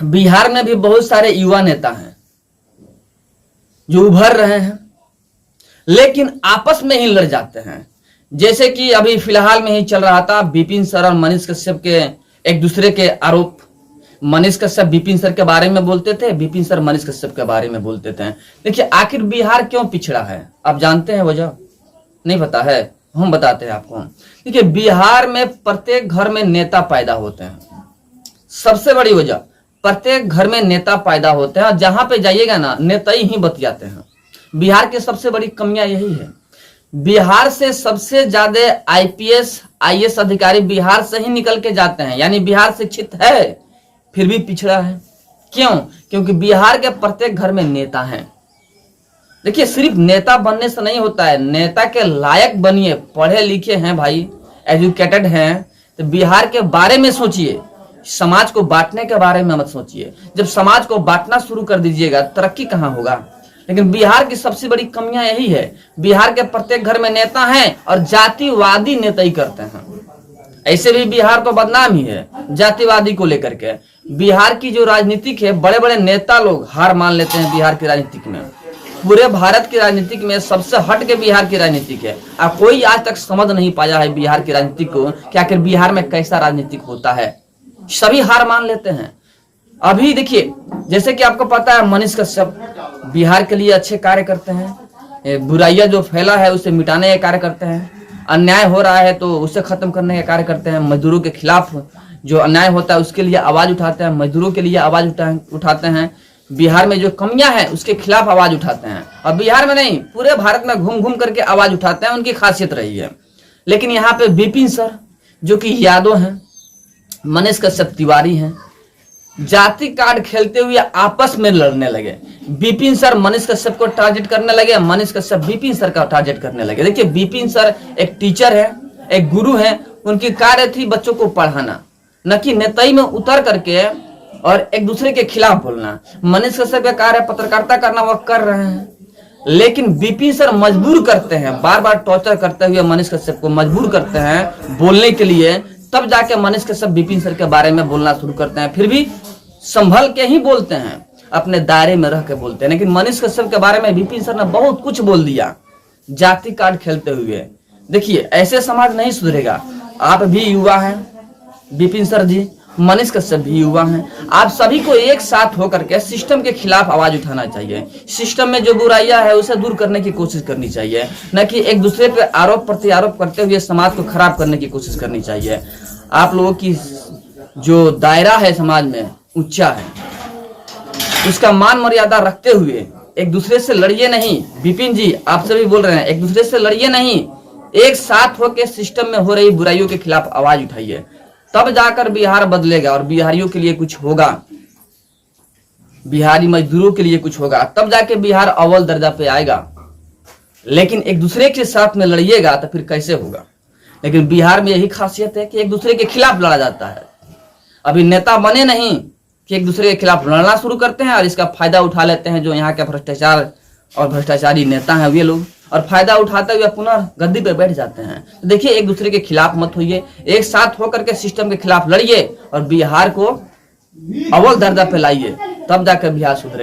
बिहार में भी बहुत सारे युवा नेता हैं जो उभर रहे हैं, लेकिन आपस में ही लड़ जाते हैं। जैसे कि अभी फिलहाल में ही चल रहा था विपिन सर और मनीष कश्यप के एक दूसरे के आरोप। मनीष कश्यप विपिन सर के बारे में बोलते थे, विपिन सर मनीष कश्यप के बारे में बोलते थे। देखिए आखिर बिहार क्यों पिछड़ा है, आप जानते हैं वजह? नहीं पता है? हम बताते हैं आपको। देखिए बिहार में प्रत्येक घर में नेता पैदा होते हैं, सबसे बड़ी वजह प्रत्येक घर में नेता पैदा होते हैं और जहां पे जाइएगा ना नेता ही बतियाते हैं। बिहार की सबसे बड़ी कमियां यही है। बिहार से सबसे ज्यादा आईपीएस आईएएस अधिकारी बिहार से ही निकल के जाते हैं, यानी बिहार शिक्षित है फिर भी पिछड़ा है। क्यों? क्योंकि बिहार के प्रत्येक घर में नेता हैं। देखिए सिर्फ नेता बनने से नहीं होता है, नेता के लायक बनिए, पढ़े लिखे हैं भाई, एजुकेटेड हैं तो बिहार के बारे में सोचिए, समाज को बांटने के बारे में मत सोचिए। जब समाज को बांटना शुरू कर दीजिएगा तरक्की कहां होगा? लेकिन बिहार की सबसे बड़ी कमियां यही है, बिहार के प्रत्येक घर में नेता हैं और जातिवादी नेता ही करते हैं। ऐसे भी बिहार तो बदनाम ही है जातिवादी को लेकर के। बिहार की जो राजनीतिक है, बड़े बड़े नेता लोग हार मान लेते हैं बिहार की राजनीतिक में। पूरे भारत की राजनीतिक में सबसे हट के बिहार की राजनीतिक है। अब कोई आज तक समझ नहीं पाया है बिहार की राजनीतिक को कि आखिर बिहार में कैसा राजनीतिक होता है। सभी हार मान लेते हैं। अभी देखिए जैसे कि आपको पता है मनीष कश्यप बिहार के लिए अच्छे कार्य करते हैं, बुराइयां जो फैला है उसे मिटाने का कार्य करते हैं, अन्याय हो रहा है तो उसे खत्म करने का कार्य करते हैं, मजदूरों के खिलाफ जो अन्याय होता है उसके लिए आवाज उठाते हैं, मजदूरों के लिए आवाज उठाते हैं, बिहार में जो कमियां हैं उसके खिलाफ आवाज उठाते हैं। और बिहार में नहीं पूरे भारत में घूम घूम करके आवाज उठाते हैं, उनकी खासियत रही है। लेकिन यहाँ पे विपिन सर जो कि यादव हैं, मनीष कश्यप तिवारी हैं, जाति कार्ड खेलते हुए आपस में लड़ने लगे। विपिन सर मनीष कश्यप को टारगेट करने लगे, मनीष कश्यप विपिन सर का टारगेट करने लगे। देखिए विपिन सर एक टीचर है, एक गुरु है, उनकी कार्य थी बच्चों को पढ़ाना, न कि नेताई में उतर करके और एक दूसरे के खिलाफ बोलना। मनीष कश्यप का कार्य पत्रकारिता करना, वह कर रहे हैं, लेकिन विपिन सर मजबूर करते हैं, बार बार टॉर्चर करते हुए मनीष कश्यप को मजबूर करते हैं बोलने के लिए। तब जाके मनीष कश्यप विपिन सर के बारे में बोलना शुरू करते हैं, फिर भी संभल के ही बोलते हैं, अपने दायरे में रह के बोलते हैं। लेकिन मनीष कश्यप के बारे में विपिन सर ने बहुत कुछ बोल दिया जाति कार्ड खेलते हुए। देखिए ऐसे समाज नहीं सुधरेगा। आप भी युवा हैं, विपिन सर जी, मनीष कश्यप भी युवा हैं, आप सभी को एक साथ होकर के सिस्टम के खिलाफ आवाज उठाना चाहिए। सिस्टम में जो बुराइयां है उसे दूर करने की कोशिश करनी चाहिए, न कि एक दूसरे पे आरोप प्रत्यारोप करते हुए समाज को खराब करने की कोशिश करनी चाहिए। आप लोगों की जो दायरा है समाज में ऊंचा है, उसका मान मर्यादा रखते हुए एक दूसरे से लड़िए नहीं। विपिन जी आप सभी बोल रहे हैं, एक दूसरे से लड़िए नहीं, एक साथ होकर सिस्टम में हो रही बुराइयों के खिलाफ आवाज उठाइए, तब जाकर बिहार बदलेगा और बिहारियों के लिए कुछ होगा, बिहारी मजदूरों के लिए कुछ होगा, तब जाके बिहार अव्वल दर्जा पे आएगा। लेकिन एक दूसरे के साथ में लड़िएगा तो फिर कैसे होगा? लेकिन बिहार में यही खासियत है कि एक दूसरे के खिलाफ लड़ा जाता है। अभी नेता बने नहीं कि एक दूसरे के खिलाफ लड़ना शुरू करते हैं और इसका फायदा उठा लेते हैं जो यहाँ के भ्रष्टाचार और भ्रष्टाचारी नेता हैं वे लोग, और फायदा उठाते हुए पुनः गद्दी पे बैठ जाते हैं। तो देखिए एक दूसरे के खिलाफ मत होइए, एक साथ होकर के सिस्टम के खिलाफ लड़िए और बिहार को अव्वल दर्जा पे लाइए, तब जाकर बिहार सुधरेगा।